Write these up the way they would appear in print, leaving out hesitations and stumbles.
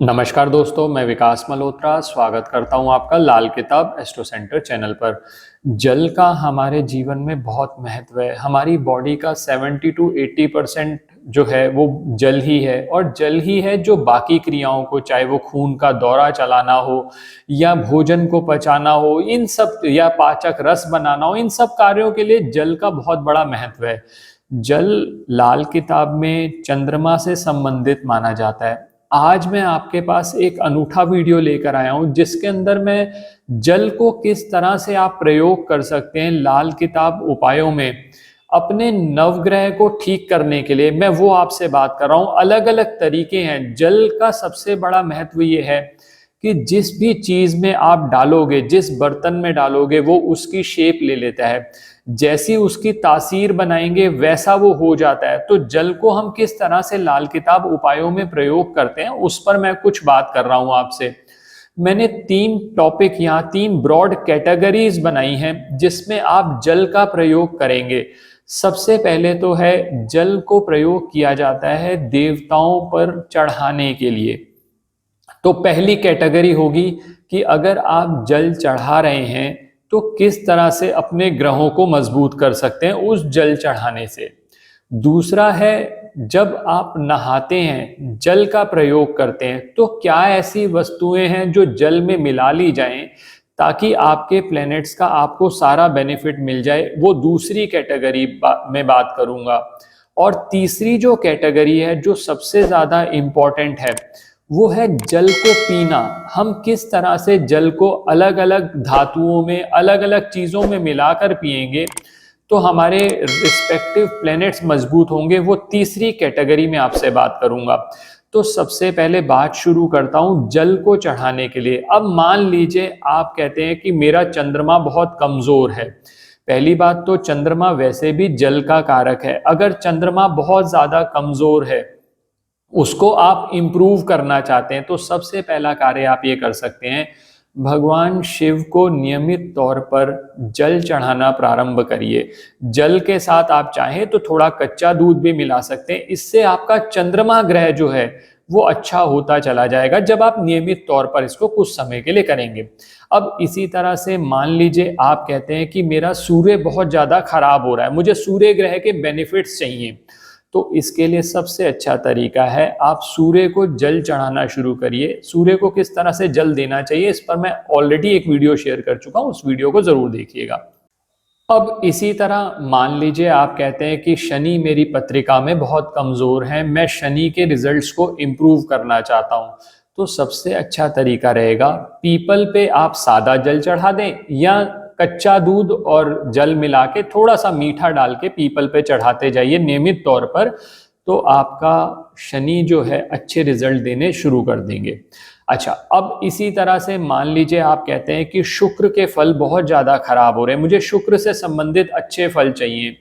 नमस्कार दोस्तों, मैं विकास मल्होत्रा स्वागत करता हूं आपका लाल किताब एस्ट्रो सेंटर चैनल पर। जल का हमारे जीवन में बहुत महत्व है। हमारी बॉडी का 70 to 80% जो है वो जल ही है, और जल ही है जो बाकी क्रियाओं को, चाहे वो खून का दौरा चलाना हो या भोजन को पचाना हो, इन सब, या पाचक रस बनाना हो, इन सब कार्यों के लिए जल का बहुत बड़ा महत्व है। जल लाल किताब में चंद्रमा से संबंधित माना जाता है। आज मैं आपके पास एक अनूठा वीडियो लेकर आया हूं जिसके अंदर मैं जल को किस तरह से आप प्रयोग कर सकते हैं लाल किताब उपायों में अपने नवग्रह को ठीक करने के लिए, मैं वो आपसे बात कर रहा हूं। अलग अलग तरीके हैं। जल का सबसे बड़ा महत्व ये है कि जिस भी चीज में आप डालोगे, जिस बर्तन में डालोगे, वो उसकी शेप ले लेता है। जैसी उसकी तासीर बनाएंगे वैसा वो हो जाता है। तो जल को हम किस तरह से लाल किताब उपायों में प्रयोग करते हैं उस पर मैं कुछ बात कर रहा हूं आपसे। मैंने 3 टॉपिक यहाँ 3 ब्रॉड कैटेगरीज बनाई हैं जिसमें आप जल का प्रयोग करेंगे। सबसे पहले तो है, जल को प्रयोग किया जाता है देवताओं पर चढ़ाने के लिए। तो पहली कैटेगरी होगी कि अगर आप जल चढ़ा रहे हैं तो किस तरह से अपने ग्रहों को मजबूत कर सकते हैं उस जल चढ़ाने से। दूसरा है, जब आप नहाते हैं, जल का प्रयोग करते हैं, तो क्या ऐसी वस्तुएं हैं जो जल में मिला ली जाएं ताकि आपके प्लैनेट्स का आपको सारा बेनिफिट मिल जाए, वो दूसरी कैटेगरी में बात करूंगा। और तीसरी जो कैटेगरी है, जो सबसे ज्यादा इंपॉर्टेंट है, वो है जल को पीना। हम किस तरह से जल को अलग अलग धातुओं में, अलग अलग चीजों में मिलाकर पिएंगे तो हमारे रिस्पेक्टिव प्लैनेट्स मजबूत होंगे, वो तीसरी कैटेगरी में आपसे बात करूंगा। तो सबसे पहले बात शुरू करता हूं जल को चढ़ाने के लिए। अब मान लीजिए आप कहते हैं कि मेरा चंद्रमा बहुत कमजोर है। पहली बात तो चंद्रमा वैसे भी जल का कारक है। अगर चंद्रमा बहुत ज्यादा कमजोर है, उसको आप इंप्रूव करना चाहते हैं, तो सबसे पहला कार्य आप ये कर सकते हैं, भगवान शिव को नियमित तौर पर जल चढ़ाना प्रारंभ करिए। जल के साथ आप चाहें तो थोड़ा कच्चा दूध भी मिला सकते हैं। इससे आपका चंद्रमा ग्रह जो है वो अच्छा होता चला जाएगा जब आप नियमित तौर पर इसको कुछ समय के लिए करेंगे। अब इसी तरह से मान लीजिए आप कहते हैं कि मेरा सूर्य बहुत ज्यादा खराब हो रहा है, मुझे सूर्य ग्रह के बेनिफिट्स चाहिए। तो इसके लिए सबसे अच्छा तरीका है, आप सूर्य को जल चढ़ाना शुरू करिए। सूर्य को किस तरह से जल देना चाहिए इस पर मैं ऑलरेडी एक वीडियो शेयर कर चुका हूं, उस वीडियो को जरूर देखिएगा। अब इसी तरह मान लीजिए आप कहते हैं कि शनि मेरी पत्रिका में बहुत कमजोर है, मैं शनि के रिजल्ट्स को इम्प्रूव करना चाहता हूं। तो सबसे अच्छा तरीका रहेगा, पीपल पे आप सादा जल चढ़ा दें या कच्चा दूध और जल मिला के थोड़ा सा मीठा डाल के पीपल पे चढ़ाते जाइए नियमित तौर पर। तो आपका शनि जो है अच्छे रिजल्ट देने शुरू कर देंगे। अच्छा, अब इसी तरह से मान लीजिए आप कहते हैं कि शुक्र के फल बहुत ज्यादा खराब हो रहे हैं, मुझे शुक्र से संबंधित अच्छे फल चाहिए।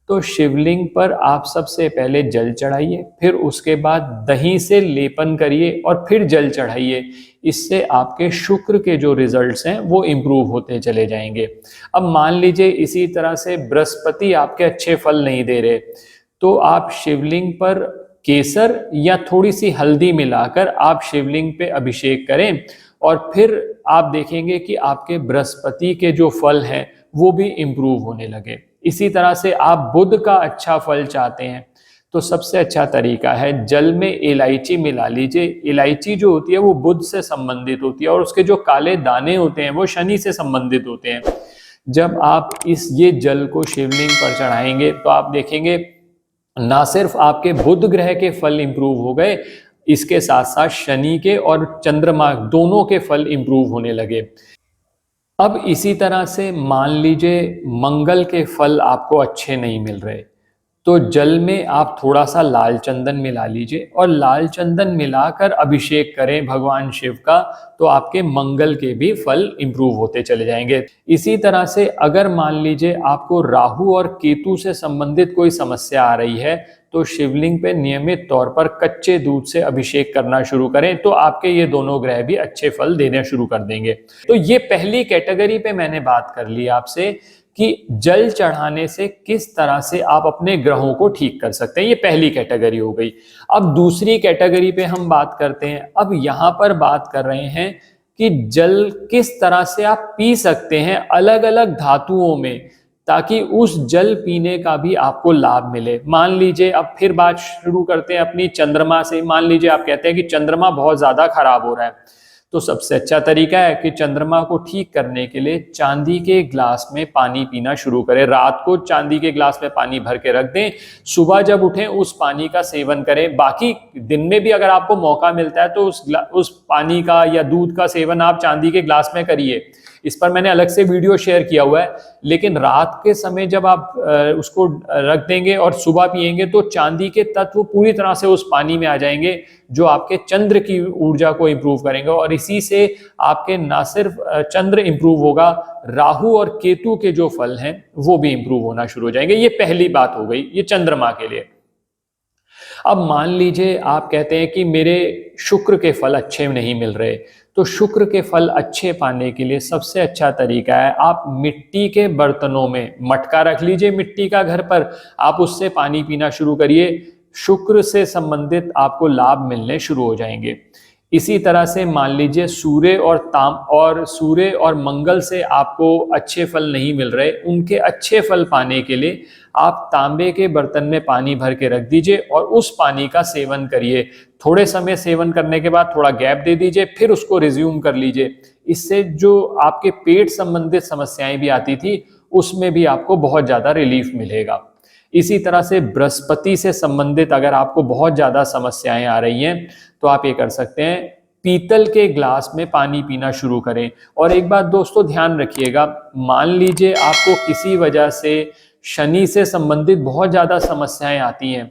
तो शिवलिंग पर आप सबसे पहले जल चढ़ाइए, फिर उसके बाद दही से लेपन करिए और फिर जल चढ़ाइए। इससे आपके शुक्र के जो रिजल्ट्स हैं वो इम्प्रूव होते चले जाएंगे। अब मान लीजिए इसी तरह से बृहस्पति आपके अच्छे फल नहीं दे रहे, तो आप शिवलिंग पर केसर या थोड़ी सी हल्दी मिलाकर आप शिवलिंग पे अभिषेक करें, और फिर आप देखेंगे कि आपके बृहस्पति के जो फल हैं वो भी इम्प्रूव होने लगे। इसी तरह से आप बुध का अच्छा फल चाहते हैं, तो सबसे अच्छा तरीका है, जल में इलायची मिला लीजिए। इलायची जो होती है वो बुध से संबंधित होती है और उसके जो काले दाने होते हैं वो शनि से संबंधित होते हैं। जब आप ये जल को शिवलिंग पर चढ़ाएंगे तो आप देखेंगे ना सिर्फ आपके बुध ग्रह के फल इंप्रूव हो गए, इसके साथ साथ शनि के और चंद्रमा दोनों के फल इंप्रूव होने लगे। अब इसी तरह से मान लीजिए मंगल के फल आपको अच्छे नहीं मिल रहे, तो जल में आप थोड़ा सा लाल चंदन मिला लीजिए और लाल चंदन मिलाकर अभिषेक करें भगवान शिव का, तो आपके मंगल के भी फल इंप्रूव होते चले जाएंगे। इसी तरह से अगर मान लीजिए आपको राहु और केतु से संबंधित कोई समस्या आ रही है, तो शिवलिंग पे नियमित तौर पर कच्चे दूध से अभिषेक करना शुरू करें, तो आपके ये दोनों ग्रह भी अच्छे फल देने शुरू कर देंगे। तो ये पहली कैटेगरी पे मैंने बात कर ली आपसे कि जल चढ़ाने से किस तरह से आप अपने ग्रहों को ठीक कर सकते हैं। ये पहली कैटेगरी हो गई। अब दूसरी कैटेगरी पे हम बात करते हैं। अब यहाँ पर बात कर रहे हैं कि जल किस तरह से आप पी सकते हैं अलग अलग धातुओं में, ताकि उस जल पीने का भी आपको लाभ मिले। मान लीजिए, अब फिर बात शुरू करते हैं अपनी चंद्रमा से। मान लीजिए आप कहते हैं कि चंद्रमा बहुत ज्यादा खराब हो रहा है, तो सबसे अच्छा तरीका है कि चंद्रमा को ठीक करने के लिए चांदी के ग्लास में पानी पीना शुरू करें। रात को चांदी के ग्लास में पानी भर के रख दें, सुबह जब उठें उस पानी का सेवन करें। बाकी दिन में भी अगर आपको मौका मिलता है तो उस पानी का या दूध का सेवन आप चांदी के ग्लास में करिए। इस पर मैंने अलग से वीडियो शेयर किया हुआ है। लेकिन रात के समय जब आप उसको रख देंगे और सुबह पिएंगे तो चांदी के तत्व पूरी तरह से उस पानी में आ जाएंगे, जो आपके चंद्र की ऊर्जा को इंप्रूव करेंगे। और इसी से आपके ना सिर्फ चंद्र इंप्रूव होगा, राहु और केतु के जो फल हैं वो भी इंप्रूव होना शुरू हो जाएंगे। ये पहली बात हो गई, ये चंद्रमा के लिए। अब मान लीजिए आप कहते हैं कि मेरे शुक्र के फल अच्छे नहीं मिल रहे, तो शुक्र के फल अच्छे पाने के लिए सबसे अच्छा तरीका है आप मिट्टी के बर्तनों में मटका रख लीजिए, मिट्टी का घर पर, आप उससे पानी पीना शुरू करिए। शुक्र से संबंधित आपको लाभ मिलने शुरू हो जाएंगे। इसी तरह से मान लीजिए सूर्य और मंगल से आपको अच्छे फल नहीं मिल रहे, उनके अच्छे फल पाने के लिए आप तांबे के बर्तन में पानी भर के रख दीजिए और उस पानी का सेवन करिए। थोड़े समय सेवन करने के बाद थोड़ा गैप दे दीजिए, फिर उसको रिज्यूम कर लीजिए। इससे जो आपके पेट संबंधित समस्याएं भी आती थी उसमें भी आपको बहुत ज्यादा रिलीफ मिलेगा। इसी तरह से बृहस्पति से संबंधित अगर आपको बहुत ज्यादा समस्याएं आ रही हैं तो आप ये कर सकते हैं, पीतल के ग्लास में पानी पीना शुरू करें। और एक बात दोस्तों ध्यान रखिएगा, मान लीजिए आपको किसी वजह से शनि से संबंधित बहुत ज्यादा समस्याएं आती हैं,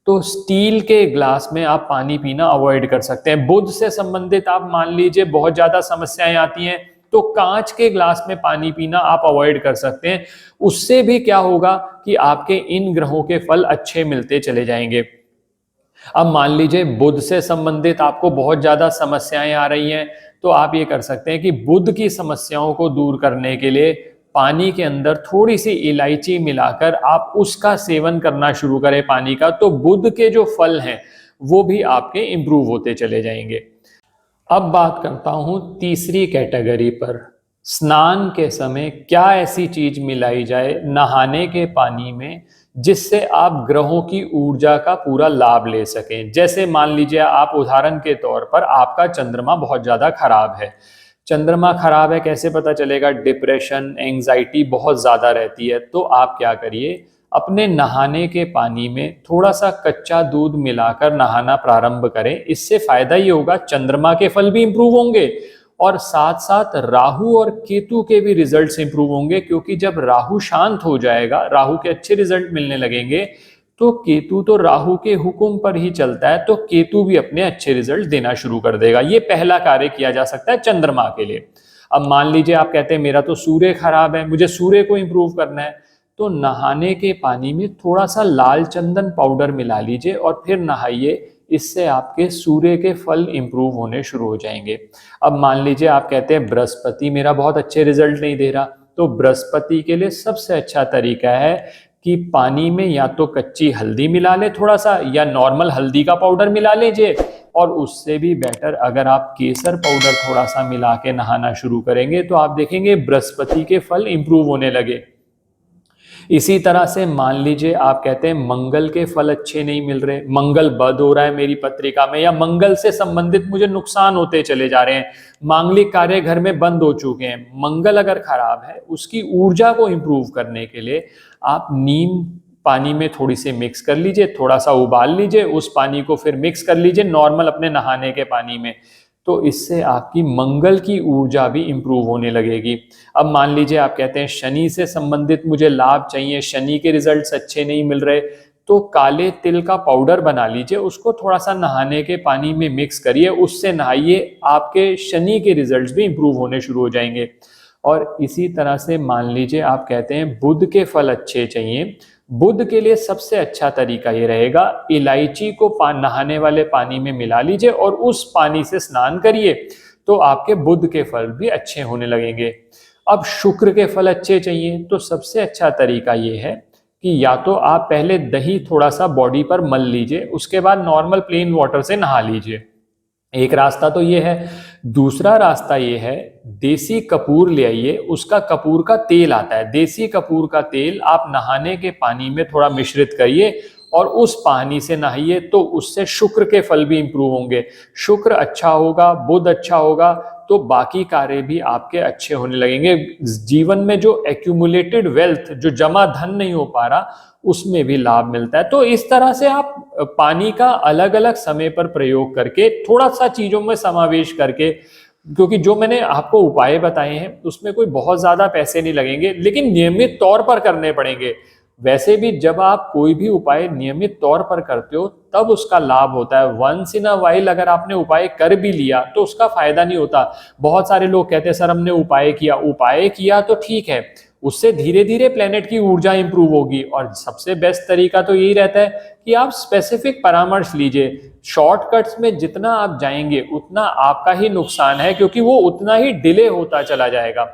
तो स्टील के ग्लास में आप पानी पीना अवॉइड कर सकते हैं। बुध से संबंधित आप मान लीजिए बहुत ज्यादा समस्याएं आती हैं, तो कांच के ग्लास में पानी पीना आप अवॉइड कर सकते हैं। उससे भी क्या होगा कि आपके इन ग्रहों के फल अच्छे मिलते चले जाएंगे। अब मान लीजिए बुध से संबंधित आपको बहुत ज्यादा समस्याएं आ रही हैं, तो आप ये कर सकते हैं कि बुध की समस्याओं को दूर करने के लिए पानी के अंदर थोड़ी सी इलायची मिलाकर आप उसका सेवन करना शुरू करें पानी का, तो बुध के जो फल हैं वो भी आपके इंप्रूव होते चले जाएंगे। अब बात करता हूं तीसरी कैटेगरी पर, स्नान के समय क्या ऐसी चीज मिलाई जाए नहाने के पानी में जिससे आप ग्रहों की ऊर्जा का पूरा लाभ ले सकें। जैसे मान लीजिए आप उदाहरण के तौर पर आपका चंद्रमा बहुत ज्यादा खराब है। चंद्रमा खराब है कैसे पता चलेगा? डिप्रेशन, एंजाइटी बहुत ज्यादा रहती है, तो आप क्या करिए, अपने नहाने के पानी में थोड़ा सा कच्चा दूध मिलाकर नहाना प्रारंभ करें। इससे फायदा ये होगा, चंद्रमा के फल भी इंप्रूव होंगे और साथ साथ राहु और केतु के भी रिजल्ट्स इंप्रूव होंगे, क्योंकि जब राहु शांत हो जाएगा, राहु के अच्छे रिजल्ट मिलने लगेंगे, तो केतु तो राहु के हुक्म पर ही चलता है, तो केतु भी अपने अच्छे रिजल्ट देना शुरू कर देगा। ये पहला कार्य किया जा सकता है चंद्रमा के लिए। अब मान लीजिए आप कहते हैं मेरा तो सूर्य खराब है, मुझे सूर्य को इंप्रूव करना है, तो नहाने के पानी में थोड़ा सा लाल चंदन पाउडर मिला लीजिए और फिर नहाइए। इससे आपके सूर्य के फल इंप्रूव होने शुरू हो जाएंगे। अब मान लीजिए आप कहते हैं बृहस्पति मेरा बहुत अच्छे रिजल्ट नहीं दे रहा, तो बृहस्पति के लिए सबसे अच्छा तरीका है कि पानी में या तो कच्ची हल्दी मिला ले थोड़ा सा, या नॉर्मल हल्दी का पाउडर मिला लीजिए, और उससे भी बेटर अगर आप केसर पाउडर थोड़ा सा मिला के नहाना शुरू करेंगे तो आप देखेंगे बृहस्पति के फल इंप्रूव होने लगे। इसी तरह से मान लीजिए आप कहते हैं मंगल के फल अच्छे नहीं मिल रहे, मंगल बद हो रहा है मेरी पत्रिका में, या मंगल से संबंधित मुझे नुकसान होते चले जा रहे हैं, मांगलिक कार्य घर में बंद हो चुके हैं। मंगल अगर खराब है, उसकी ऊर्जा को इंप्रूव करने के लिए आप नीम पानी में थोड़ी सी मिक्स कर लीजिए, थोड़ा सा उबाल लीजिए, उस पानी को फिर मिक्स कर लीजिए नॉर्मल अपने नहाने के पानी में, तो इससे आपकी मंगल की ऊर्जा भी इंप्रूव होने लगेगी। अब मान लीजिए आप कहते हैं शनि से संबंधित मुझे लाभ चाहिए, शनि के रिजल्ट्स अच्छे नहीं मिल रहे, तो काले तिल का पाउडर बना लीजिए, उसको थोड़ा सा नहाने के पानी में मिक्स करिए, उससे नहाइए, आपके शनि के रिजल्ट्स भी इंप्रूव होने शुरू हो जाएंगे। और इसी तरह से मान लीजिए आप कहते हैं बुध के फल अच्छे चाहिए, बुध के लिए सबसे अच्छा तरीका ये रहेगा, इलायची को नहाने वाले पानी में मिला लीजिए और उस पानी से स्नान करिए, तो आपके बुध के फल भी अच्छे होने लगेंगे। अब शुक्र के फल अच्छे चाहिए तो सबसे अच्छा तरीका ये है कि या तो आप पहले दही थोड़ा सा बॉडी पर मल लीजिए, उसके बाद नॉर्मल प्लेन वाटर से नहा लीजिए। एक रास्ता तो ये है। दूसरा रास्ता ये है, देसी कपूर ले आइए, उसका कपूर का तेल आता है, देसी कपूर का तेल आप नहाने के पानी में थोड़ा मिश्रित करिए और उस पानी से नहाइए, तो उससे शुक्र के फल भी इंप्रूव होंगे। शुक्र अच्छा होगा, बुध अच्छा होगा, तो बाकी कार्य भी आपके अच्छे होने लगेंगे। जीवन में जो एक्यूमुलेटेड वेल्थ, जो जमा धन नहीं हो पा रहा, उसमें भी लाभ मिलता है। तो इस तरह से आप पानी का अलग अलग समय पर प्रयोग करके, थोड़ा सा चीजों में समावेश करके, क्योंकि जो मैंने आपको उपाय बताए हैं उसमें कोई बहुत ज्यादा पैसे नहीं लगेंगे, लेकिन नियमित तौर पर करने पड़ेंगे। वैसे भी जब आप कोई भी उपाय नियमित तौर पर करते हो तब उसका लाभ होता है। वंस इन अ वाइल अगर आपने उपाय कर भी लिया तो उसका फायदा नहीं होता। बहुत सारे लोग कहते हैं सर हमने उपाय किया तो ठीक है, उससे धीरे धीरे प्लेनेट की ऊर्जा इंप्रूव होगी। और सबसे बेस्ट तरीका तो यही रहता है कि आप स्पेसिफिक परामर्श लीजिए। शॉर्टकट्स में जितना आप जाएंगे उतना आपका ही नुकसान है, क्योंकि वो उतना ही डिले होता चला जाएगा।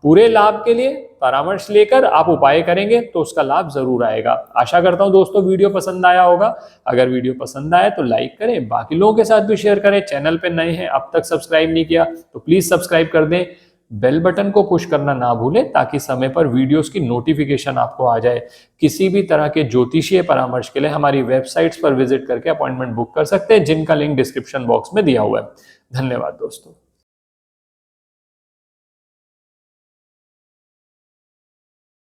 पूरे लाभ के लिए परामर्श लेकर आप उपाय करेंगे तो उसका लाभ जरूर आएगा। आशा करता हूं दोस्तों वीडियो पसंद आया होगा। अगर वीडियो पसंद आए तो लाइक करें, बाकी लोगों के साथ भी शेयर करें। चैनल पे नए हैं, अब तक सब्सक्राइब नहीं किया तो प्लीज सब्सक्राइब कर दें। बेल बटन को पुश करना ना भूलें ताकि समय पर वीडियोस की नोटिफिकेशन आपको आ जाए। किसी भी तरह के ज्योतिषीय परामर्श के लिए हमारी वेबसाइट्स पर विजिट करके अपॉइंटमेंट बुक कर सकते हैं, जिनका लिंक डिस्क्रिप्शन बॉक्स में दिया हुआ है। धन्यवाद दोस्तों।